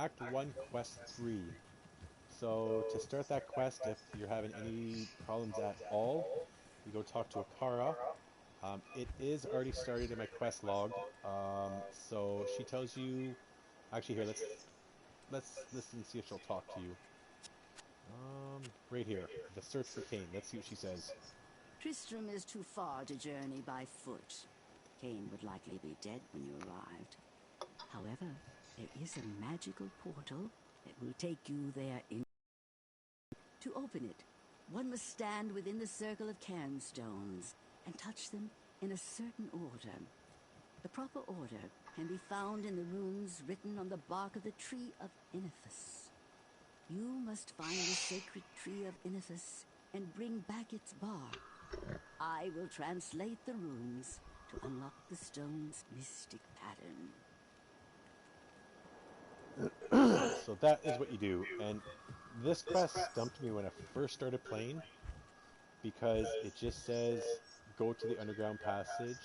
Act 1, Quest 3. So to start that quest, if you're having any problems at all, you go talk to Akara. It is already started in my quest log. So she tells you. Actually, here let's listen and see if she'll talk to you. Right here, the search for Cain. Let's see what she says. Tristram is too far to journey by foot. Cain would likely be dead when you arrived. However, there is a magical portal that will take you there in. To open it, one must stand within the circle of cairnstones and touch them in a certain order. The proper order can be found in the runes written on the bark of the tree of Infest. You must find the sacred tree of Infest and bring back its bark. I will translate the runes to unlock the stone's mystic pattern. So that is what you do, and this quest stumped me when I first started playing, because it just says go to the underground passage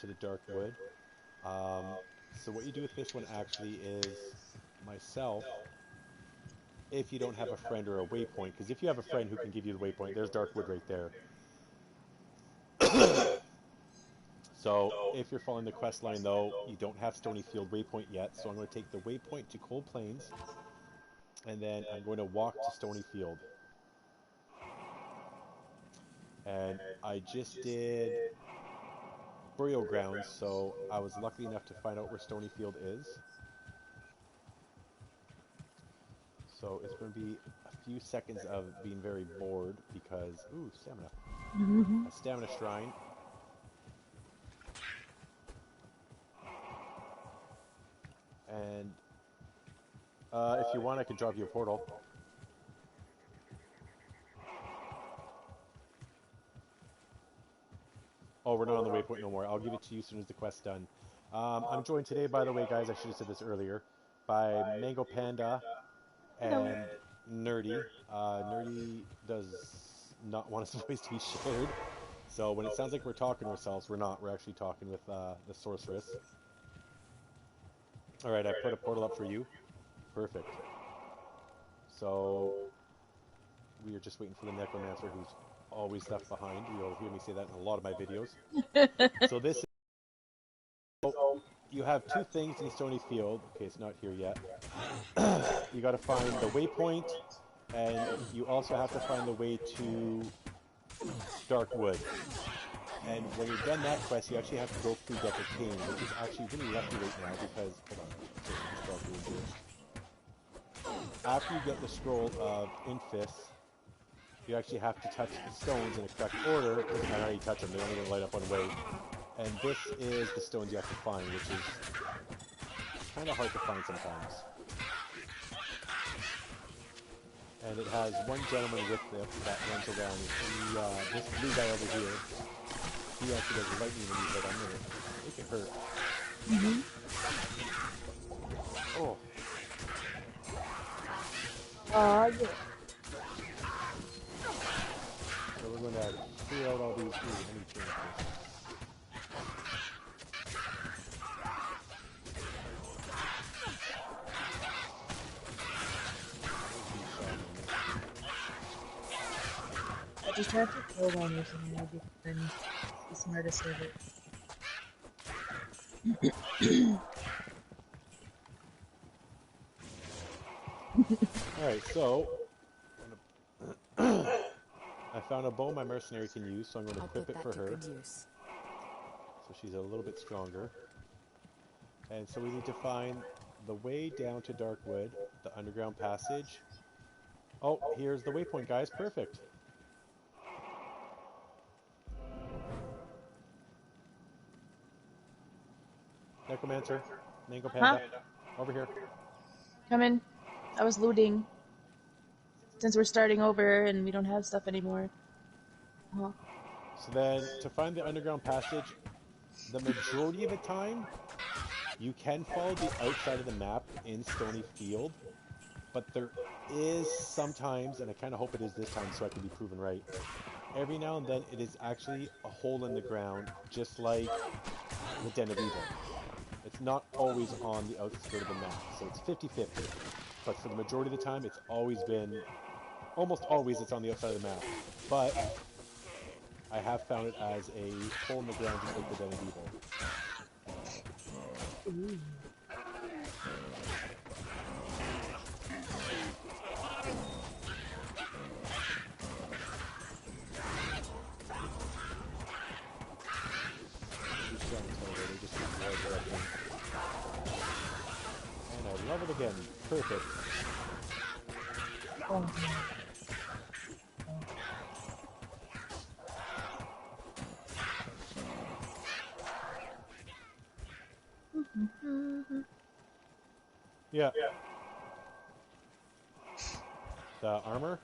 to the dark wood. So what you do with this one actually is, myself, if you don't have a friend or a waypoint, because if you have a friend who can give you the waypoint, there's dark wood right there. So if you're following the quest line though, you don't have Stony Field waypoint yet, so I'm going to take the waypoint to Cold Plains, and then I'm going to walk to Stony Field. And I just did Burial Grounds, so I was lucky enough to find out where Stony Field is. So it's going to be a few seconds of being very bored because, ooh, stamina. A stamina shrine. And if you want, I can drop you a portal. Oh, we're not on the waypoint no more. I'll give it to you as soon as the quest's done. I'm joined today, by the way, guys, I should have said this earlier, by MangoPanda and Nerdy. Nerdy does not want his voice to be shared. So when it sounds like we're talking to ourselves, we're not. We're actually talking with the sorceress. Alright, I put a portal up for you. Perfect. So we are just waiting for the necromancer who's always left behind. You'll hear me say that in a lot of my videos. So this is... So you have two things in Stony Field. Okay, it's not here yet. You gotta find the waypoint, and you also have to find the way to Darkwood. And when you've done that quest, you actually have to go through Decker Cain, which is actually really lucky right now because... Hold on. After you get the scroll of Infest, you actually have to touch the stones in the correct order, because I already touch them, they're only going to light up one way. And this is the stones you have to find, which is kind of hard to find sometimes. And it has one gentleman with it that runs around. He, this blue guy over here, he actually does lightning when you hit. I'm going to make it hurt. Oh. Yeah. So we're going to clear out all these. Ooh, let me change this. I just have to kill one or something. I'll be the smartest of it. Alright, so I found a bow my mercenary can use, so I'm going to equip it for her. So she's a little bit stronger. And so we need to find the way down to Darkwood, the underground passage. Oh, here's the waypoint, guys. Perfect. Necromancer, MangoPanda, over here. Come in. I was looting. Since we're starting over and we don't have stuff anymore. So then, to find the underground passage, the majority of the time, you can follow the outside of the map in Stony Field, but there is sometimes, and I kind of hope it is this time so I can be proven right, every now and then it is actually a hole in the ground, just like the Den of Evil. It's not always on the outskirts of the map. So it's 50-50. But for the majority of the time, it's always been, almost always it's on the outside of the map. But I have found it as a hole in the ground just like Resident Evil. Ooh. And I love it again. Perfect. Oh. Yeah. The armor?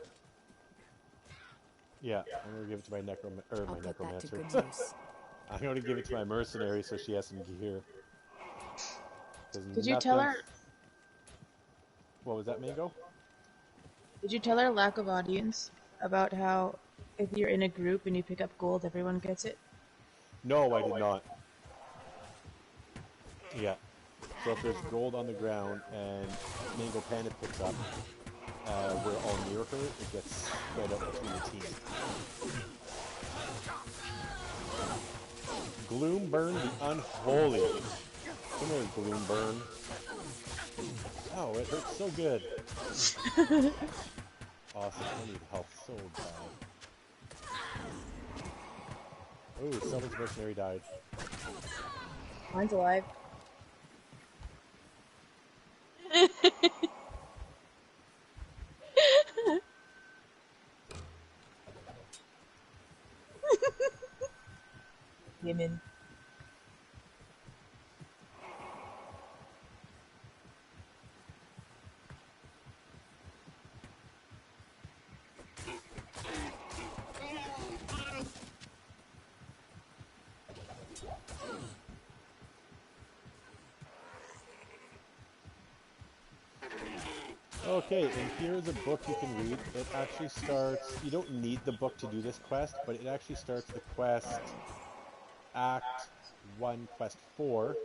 Yeah, I'm gonna give it to my necromancer. I'm gonna give it to my mercenary so she has some gear. Did you tell her? What was that, Mango? Did you tell her lack of audience about how if you're in a group and you pick up gold, everyone gets it? No, I did not. Yeah. So if there's gold on the ground and MangoPanda picks up, we're all near her, it gets spread out between the team. Gloomburn the Unholy. Come here, Gloomburn. Oh, it hurts so good. Awesome. I need health so bad. Oh, someone's mercenary died. Mine's alive. Women. Okay, and here's a book you can read. It actually starts, you don't need the book to do this quest, but it actually starts the quest Act 1, Quest 4.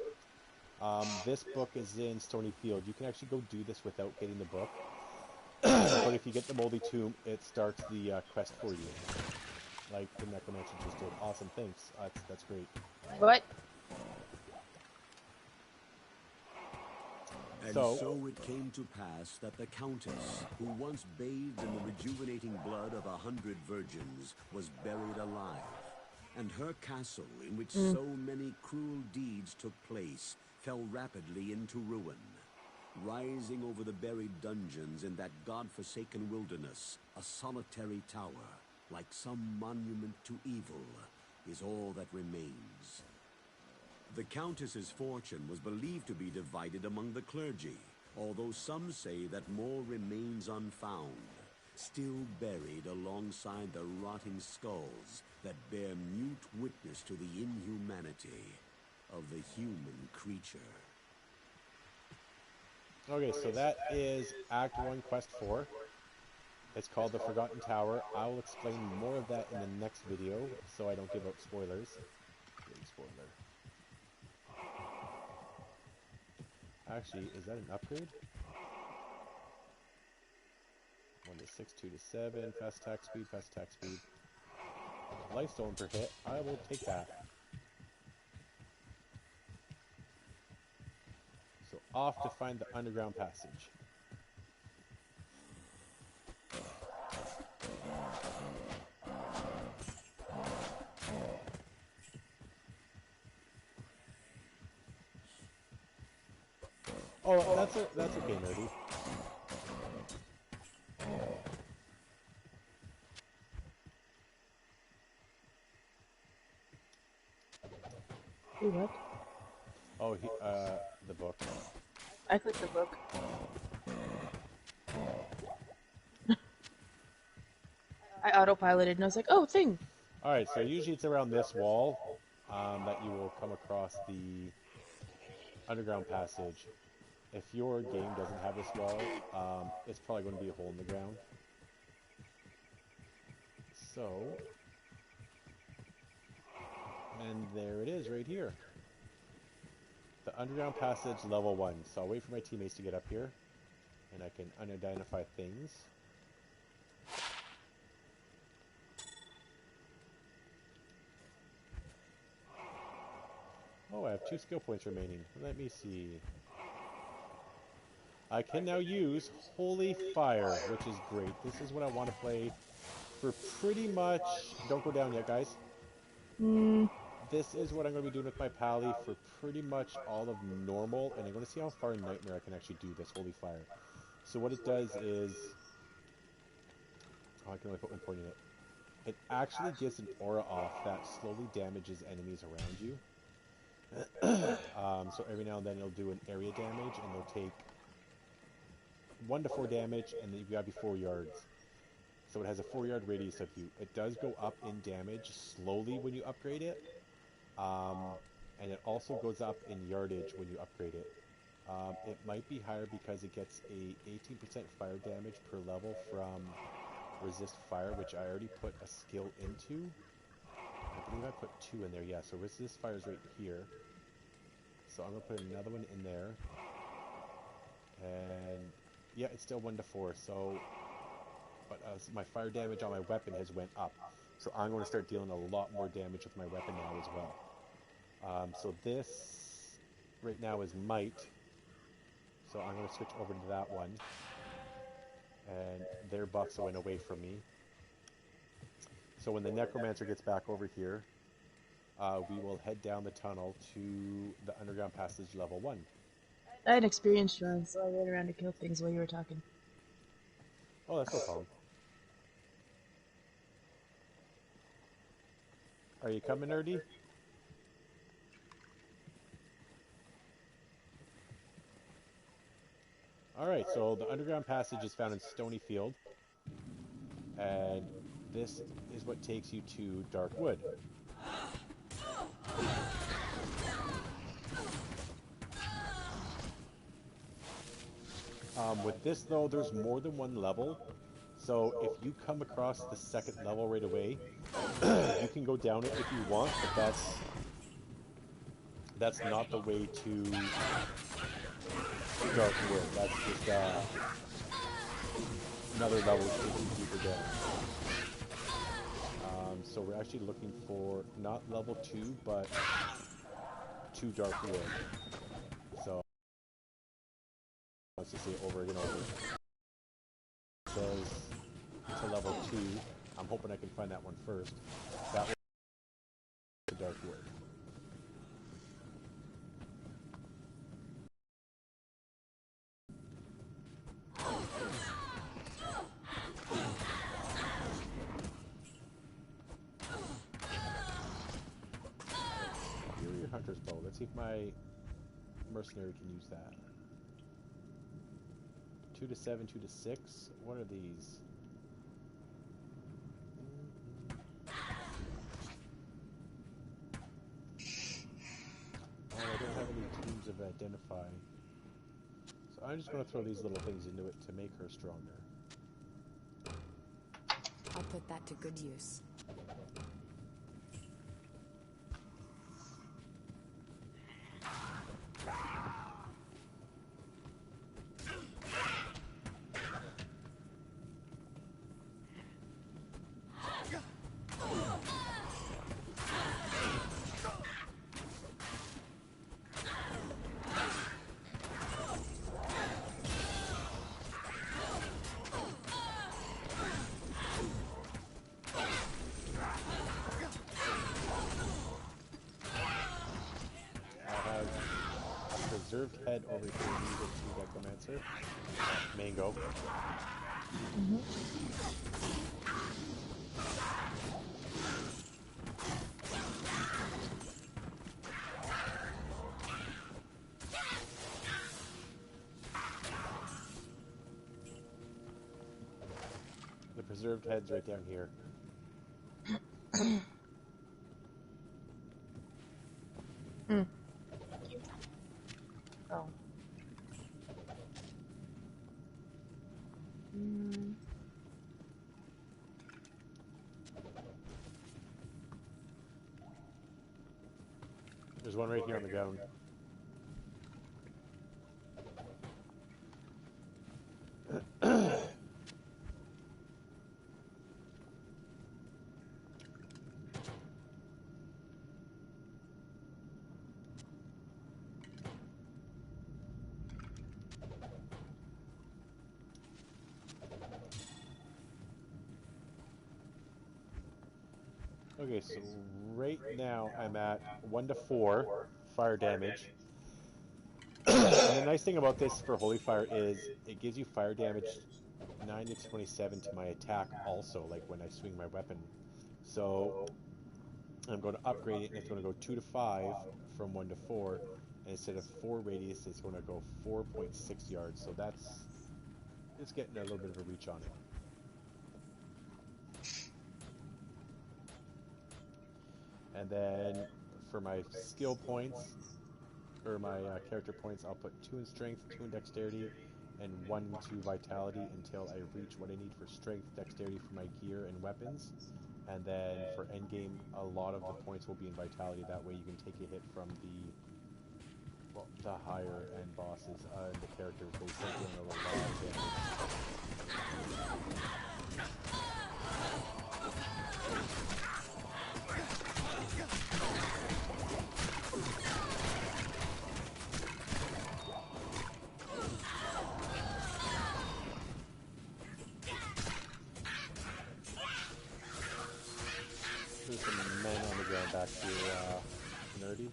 This book is in Stony Field. You can actually go do this without getting the book. But if you get the Moldy Tomb, it starts the quest for you. Like the Necromancer just did. Awesome, thanks. That's great. What? And so it came to pass that the Countess, who once bathed in the rejuvenating blood of 100 virgins, was buried alive. And her castle, in which so many cruel deeds took place, fell rapidly into ruin. Rising over the buried dungeons in that god-forsaken wilderness, a solitary tower, like some monument to evil, is all that remains. The Countess's fortune was believed to be divided among the clergy, although some say that more remains unfound, still buried alongside the rotting skulls that bear mute witness to the inhumanity of the human creature. Okay, so that is Act 1, Quest 4. It's called The Forgotten Tower. I will explain more of that in the next video, so I don't give out spoilers. Big spoiler. Actually, is that an upgrade? 1 to 6, 2 to 7, fast attack speed, fast attack speed. Lifestone per hit, I will take that. So off to find the underground passage. Oh, that's okay, nerdy. Wait, what? Oh, the book. I clicked the book. I autopiloted and I was like, oh, thing! Alright, so usually it's around this wall that you will come across the underground passage. If your game doesn't have this wall, it's probably going to be a hole in the ground. So, and there it is right here. The underground passage, level 1. So I'll wait for my teammates to get up here, and I can unidentify things. Oh, I have 2 skill points remaining. Let me see. I can now use Holy Fire, which is great. This is what I want to play for pretty much... Don't go down yet, guys. This is what I'm going to be doing with my Pally for pretty much all of normal, and I'm going to see how far in Nightmare I can actually do this Holy Fire. So what it does is... Oh, I can only put 1 point in it. It actually gives an aura off that slowly damages enemies around you. So every now and then it'll do an area damage, and they'll take 1 to 4 damage, and then you've got to be 4 yards. So it has a 4-yard radius of you. It does go up in damage slowly when you upgrade it. And it also goes up in yardage when you upgrade it. It might be higher because it gets a 18% fire damage per level from resist fire, which I already put a skill into. I believe I put 2 in there. Yeah, so resist fire is right here. So I'm going to put another one in there. And yeah, it's still 1 to 4. So, but my fire damage on my weapon has went up. So I'm going to start dealing a lot more damage with my weapon now as well. So this right now is might. So I'm going to switch over to that one. And their buffs went away from me. So when the Necromancer gets back over here, we will head down the tunnel to the underground passage level 1. I had experience shrine, so I ran around to kill things while you were talking. Oh, that's no problem. Are you coming, Nerdy? Alright, so the underground passage is found in Stony Field. And this is what takes you to Darkwood. With this, though, there's more than 1 level. So if you come across the 2nd level right away, you can go down it if you want, but that's not the way to Darkwood. That's just another level to take you deeper down. So we're actually looking for not level 2, but to Darkwood. So let's just say it over again. It says to level 2. I'm hoping I can find that one first. That one to Darkwood. Warrior Hunter's Bow. Let's see if my mercenary can use that. 2 to 7, 2 to 6. What are these? Oh, I don't have any teams of identify. So I'm just going to throw these little things into it to make her stronger. I'll put that to good use. Preserved head over here needed to Necromancer. Mango. The preserved head's right down here. Oh. There's one right here on the ground. Okay, so right now I'm at 1 to 4 fire damage. And the nice thing about this for Holy Fire is it gives you fire damage 9 to 27 to my attack also, like when I swing my weapon. So I'm going to upgrade it, and it's going to go 2 to 5 from 1 to 4. And instead of 4 radius, it's going to go 4.6 yards. So it's getting a little bit of a reach on it. And then for my skill points, or my character points, I'll put 2 in strength, 2 in dexterity, and 1 to vitality until I reach what I need for strength, dexterity for my gear and weapons. And then for endgame, a lot of the points will be in vitality. That way you can take a hit from the higher end bosses and the characters. They start doing a lot of There's some men on the ground back here, nerdy.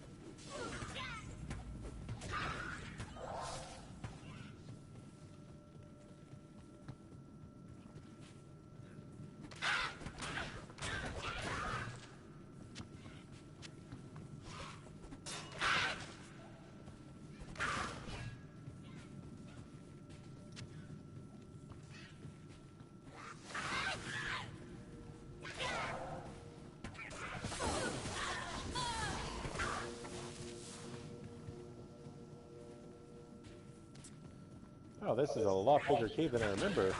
Oh, this is a lot bigger cave than I remember.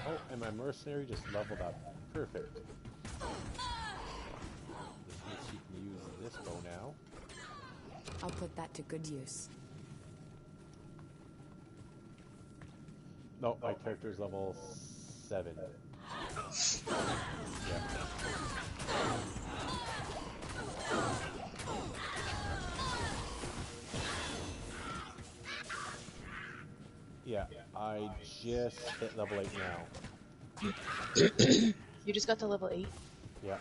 Oh, and my mercenary just leveled up. Perfect. This means she can use this bow now. I'll put that to good use. No, my character's level 7. Yeah. Yeah, I just hit level 8 now. You just got to level 8? Yeah.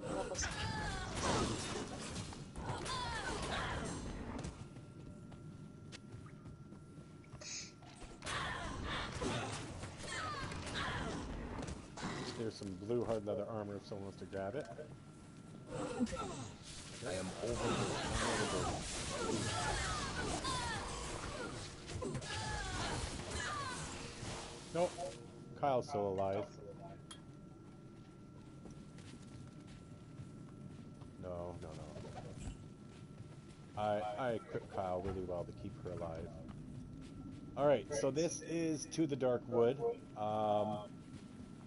Level 7. There's some blue hard leather armor if someone wants to grab it. I am overboard. Nope. Kyle's still alive. No. I equipped Kyle really well to keep her alive. Alright, so this is to the Dark Wood.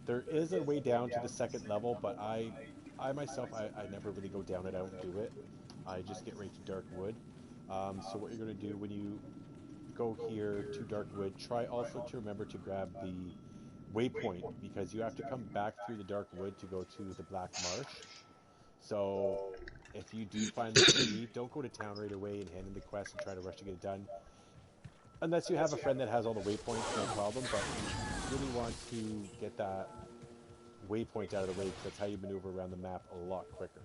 There is a way down to the second level, but I myself, I never really go down it. I don't do it. I just get right to Dark Wood. So what you're going to do when you go here to Dark Wood, try also to remember to grab the waypoint, because you have to come back through the Dark Wood to go to the Black Marsh. So if you do find the key, don't go to town right away and hand in the quest and try to rush to get it done. Unless you have a friend that has all the waypoints, no problem, but you really want to get that waypoint out of the way, because that's how you maneuver around the map a lot quicker.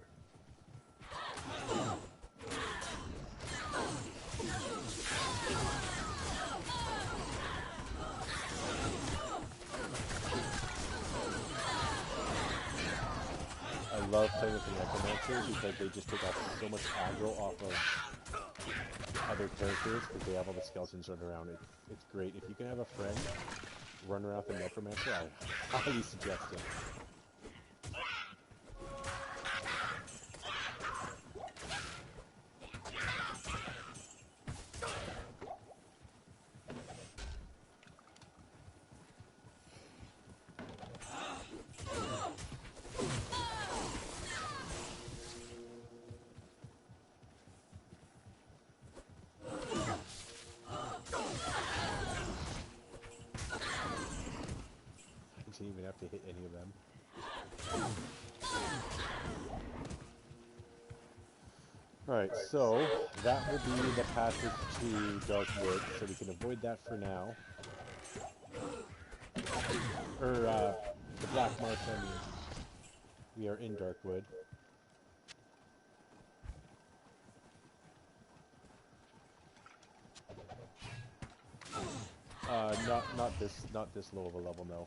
I love playing with the Necromancers because they just take off so much aggro off of other characters because they have all the skeletons running around. It's great. If you can have a friend run around with the necromancer, I highly suggest it. Didn't even have to hit any of them. Alright, so that will be the passage to Darkwood, so we can avoid that for now. The Black Marsh, I mean. We are in Darkwood. Not this low of a level, no.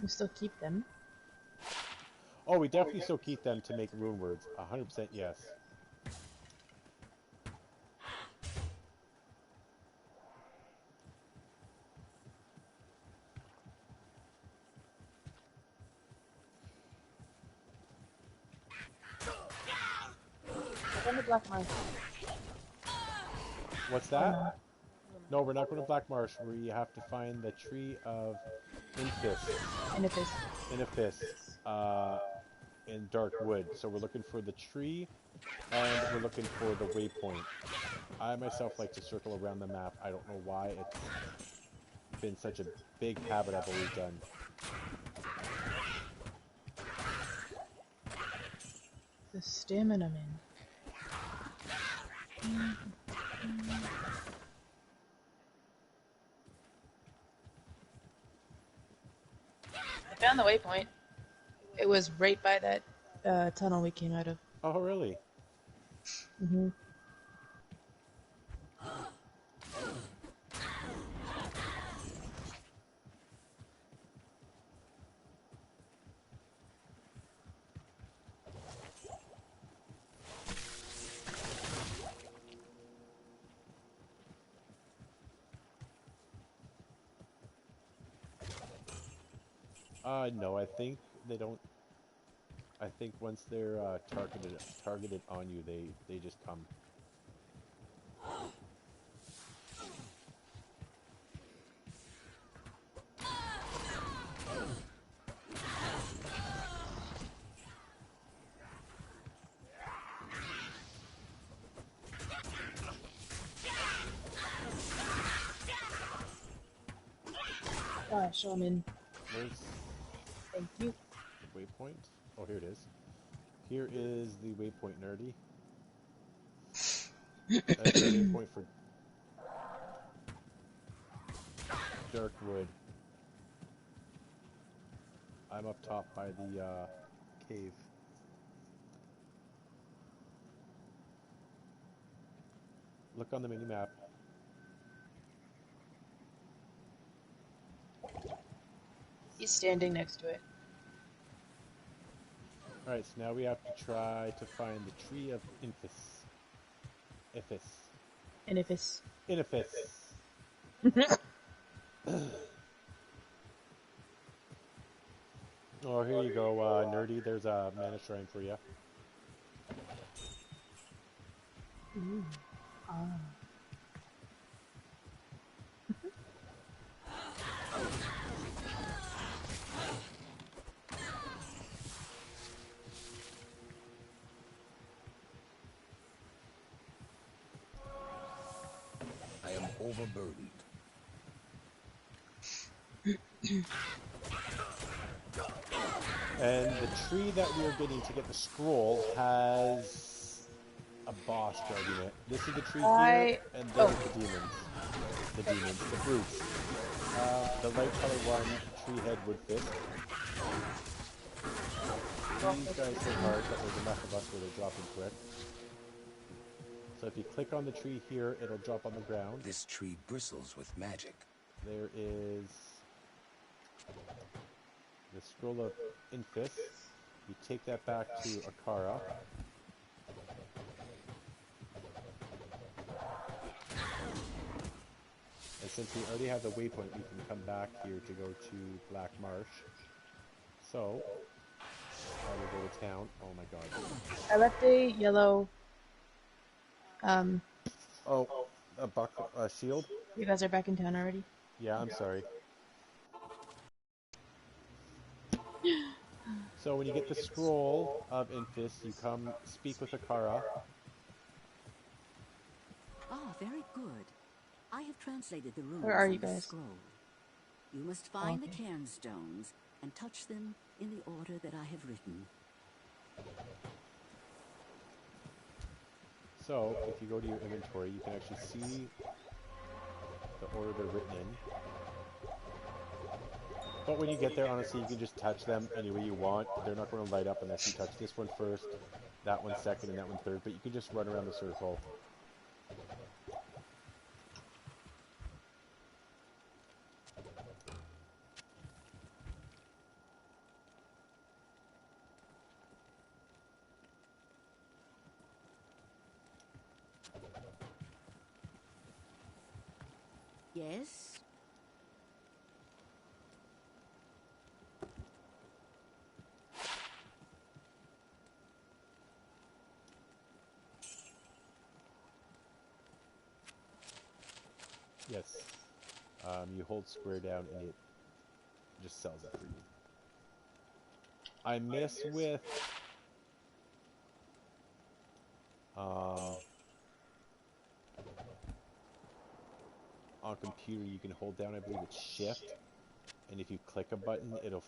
We still keep them. Oh, we definitely still keep them to make rune words. 100% yes. On the Black Marsh. What's that? No, we're not going to Black Marsh. We have to find the tree of Infest. Infest. In Darkwood. So we're looking for the tree, and we're looking for the waypoint. I myself like to circle around the map. I don't know why it's been such a big habit I've always done. The stamina man. I found the waypoint. It was right by that tunnel we came out of. Oh, really? Mm-hmm. No, I think they don't. I think once they're targeted on you, they just come. Shaman. Where's Thank you. the waypoint? Oh, here it is. Here is the waypoint, nerdy. That's the waypoint for Darkwood. I'm up top by the cave. Look on the mini map. He's standing next to it. Alright, so now we have to try to find the tree of Infest. Infest. Oh, here you go, nerdy. There's a mana shrine for you. Ooh. Ah. I am overburdened. And the tree that we are getting to get the scroll has a boss guarding it. This is the tree here, and those are the demons. The brutes. The light color one, tree head wood fist. These guys hit hard, but there's enough of us where they drop in quick. So if you click on the tree here, it'll drop on the ground. This tree bristles with magic. There is the scroll of Infest. You take that back to Akara. As And since we already have the waypoint, we can come back here to go to Black Marsh. So, I will go to town. Oh my god. I left a yellow. Oh, a shield? You guys are back in town already? Yeah, I'm sorry. So when you get the scroll of Infest, you come speak with Akara. Ah, very good. I have translated the runes Where are in you the guys? scroll. You must find the cairnstones and touch them in the order that I have written. So, if you go to your inventory, you can actually see the order they're written in. But when you get there, honestly, you can just touch them any way you want. They're not going to light up unless you touch this one first, that one second, and that one third. But you can just run around the circle. Yes? Yes. You hold square down and it just sells it for you. I miss with on computer you can hold down, I believe it's shift, and if you click a button it'll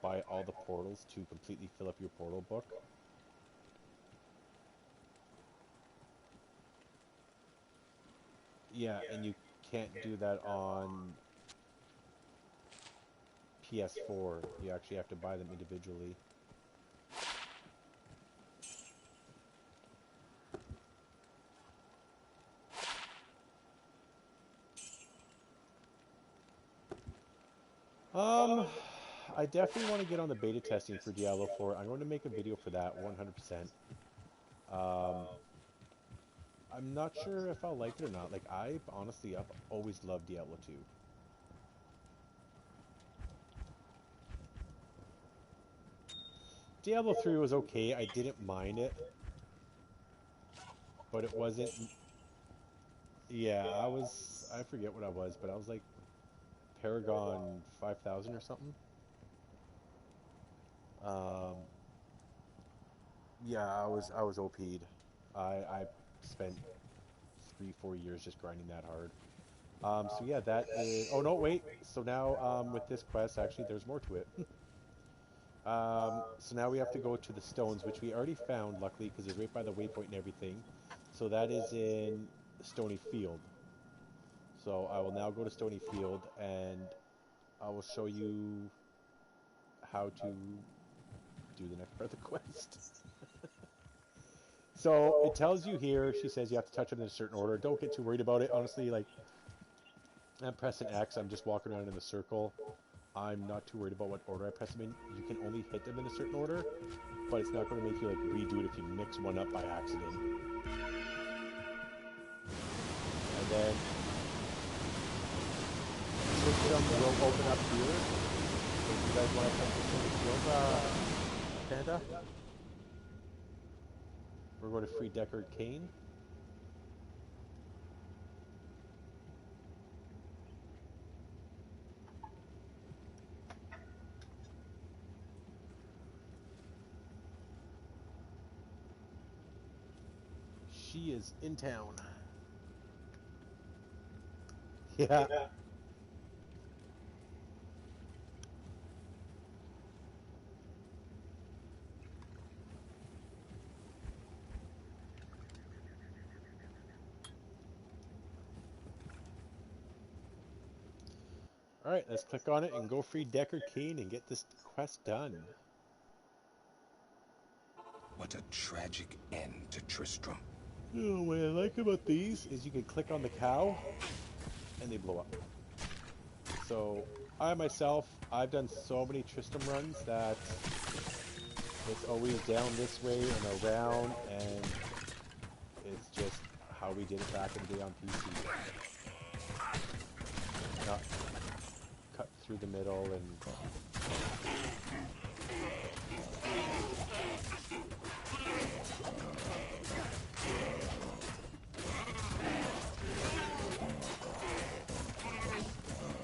buy all the portals to completely fill up your portal book. Yeah, and you can't do that on PS4. You actually have to buy them individually. I definitely want to get on the beta testing for Diablo 4. I'm going to make a video for that, 100%. I'm not sure if I'll like it or not. Like, I've always loved Diablo 2. Diablo 3 was okay. I didn't mind it. But it wasn't... Yeah, I forget what I was, but I was like Paragon 5000 or something. Yeah, I was OP'd. I spent 3-4 years just grinding that hard. So yeah, that is... Oh no, wait. So now, with this quest, actually, there's more to it. So now we have to go to the stones, which we already found, luckily, because it's right by the waypoint and everything. So that is in Stony Field. So I will now go to Stony Field, and I will show you how to do the next part of the quest. So it tells you here, she says you have to touch them in a certain order. Don't get too worried about it. Honestly, like, I'm pressing X, I'm just walking around in a circle. I'm not too worried about what order I press them in. You can only hit them in a certain order, but it's not going to make you like redo it if you mix one up by accident. And then system will open up here. So if you guys want to touch the field, Panda, we're going to free Deckard Cain. She is in town. Yeah. Alright, let's click on it and go free Deckard Cain and get this quest done. What a tragic end to Tristram. Oh, what I like about these is you can click on the cow and they blow up. So I myself, I've done so many Tristram runs that it's always down this way and around, and it's just how we did it back in the day on PC. not cut through the middle and...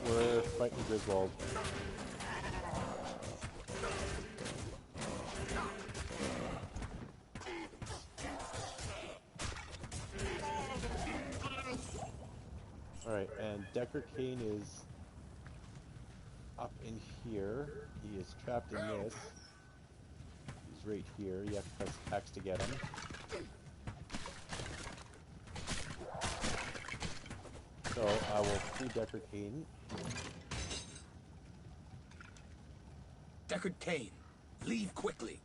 We're fighting Griswold. Alright, and Decker Kane is up in here. He is trapped in this. He's right here. You have to press X to get him. So I will free Decker Kane. Deckard Cain, leave quickly.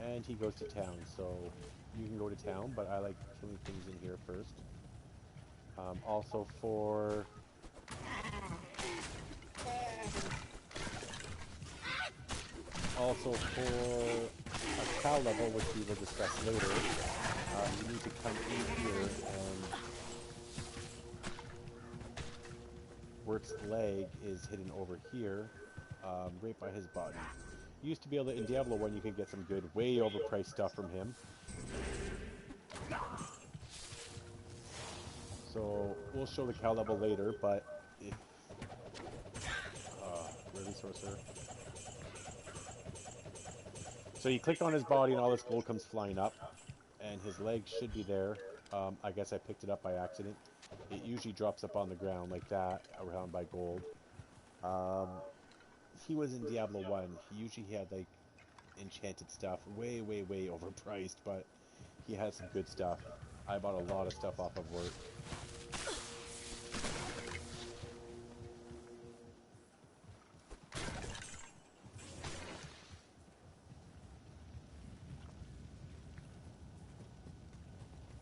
And he goes to town, so you can go to town, but I like killing things in here first. Also for... a cow level, which we will discuss later, you need to come in here and Wert's leg is hidden over here, right by his body. You used to be able to, in Diablo 1, you could get some good, way overpriced stuff from him. So, we'll show the cow level later, but if... really, sorcerer? So you clicked on his body and all this gold comes flying up, and his leg should be there. I guess I picked it up by accident. It usually drops up on the ground like that, around by gold. He was in Diablo 1. He usually had like enchanted stuff, way overpriced, but he had some good stuff. I bought a lot of stuff off of Wert.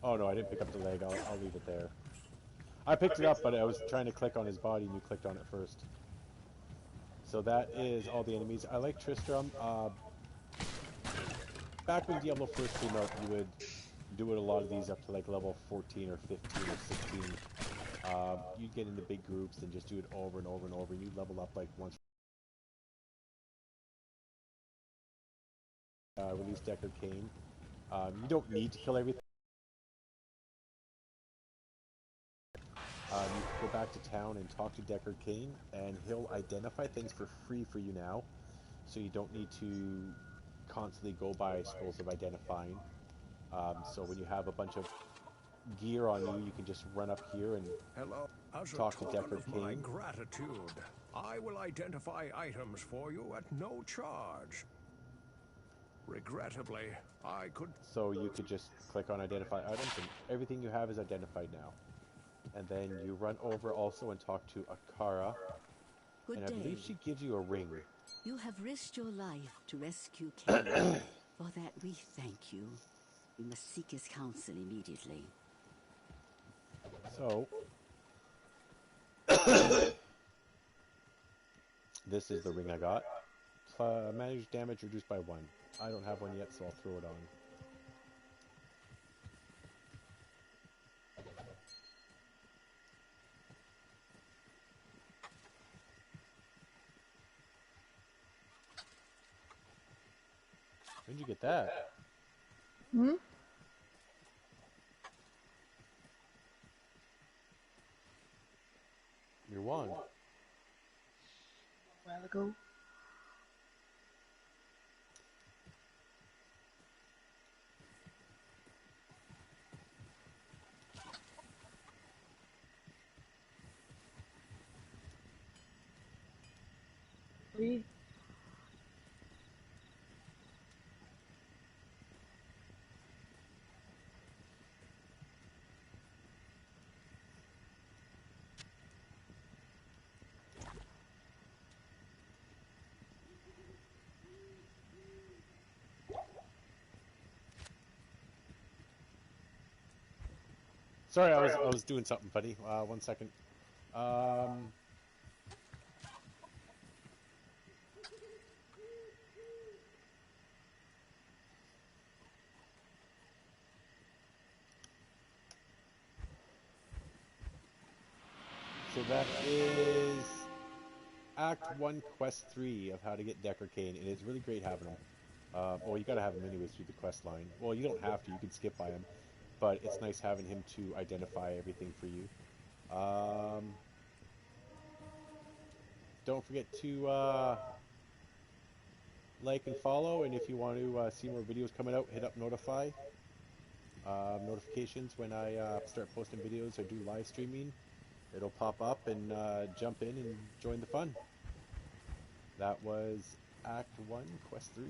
Oh no, I didn't pick up the leg. I'll leave it there. I picked it up, but I was trying to click on his body, and you clicked on it first. So that is all the enemies. I like Tristram. Back when Diablo first came out, you would do it a lot of these up to like level 14 or 15 or 16. You'd get into big groups and just do it over and over and over. You'd level up like once. Release Deckard Cain. You don't need to kill everything. You can go back to town and talk to Deckard Cain, and he'll identify things for free for you now, so you don't need to constantly go by scrolls of identifying. So when you have a bunch of gear on you, you can just run up here and talk to Deckard Cain. My gratitude, I will identify items for you at no charge. Regrettably, I could... So you could just click on identify items, and everything you have is identified now. And then you run over also and talk to Akara. Good and I believe day. she gives you a ring. You have risked your life to rescue Cain. For that we thank you. You must seek his counsel immediately. So, this is the ring I got. Manage damage reduced by 1. I don't have one yet, so I'll throw it on. When'd you get that? Hmm? Your wand. A while ago. We... Sorry, I was doing something, buddy. 1 second. So That is Act 1, Quest 3 of how to get Decker Cane, and it's really great having them. Well, you gotta have him anyways through the quest line. Well, you don't have to, you can skip by him, but it's nice having him to identify everything for you. Don't forget to like and follow, and if you want to see more videos coming out, hit up notifications when I start posting videos or do live streaming. It'll pop up, and jump in and join the fun. That was Act 1, Quest 3.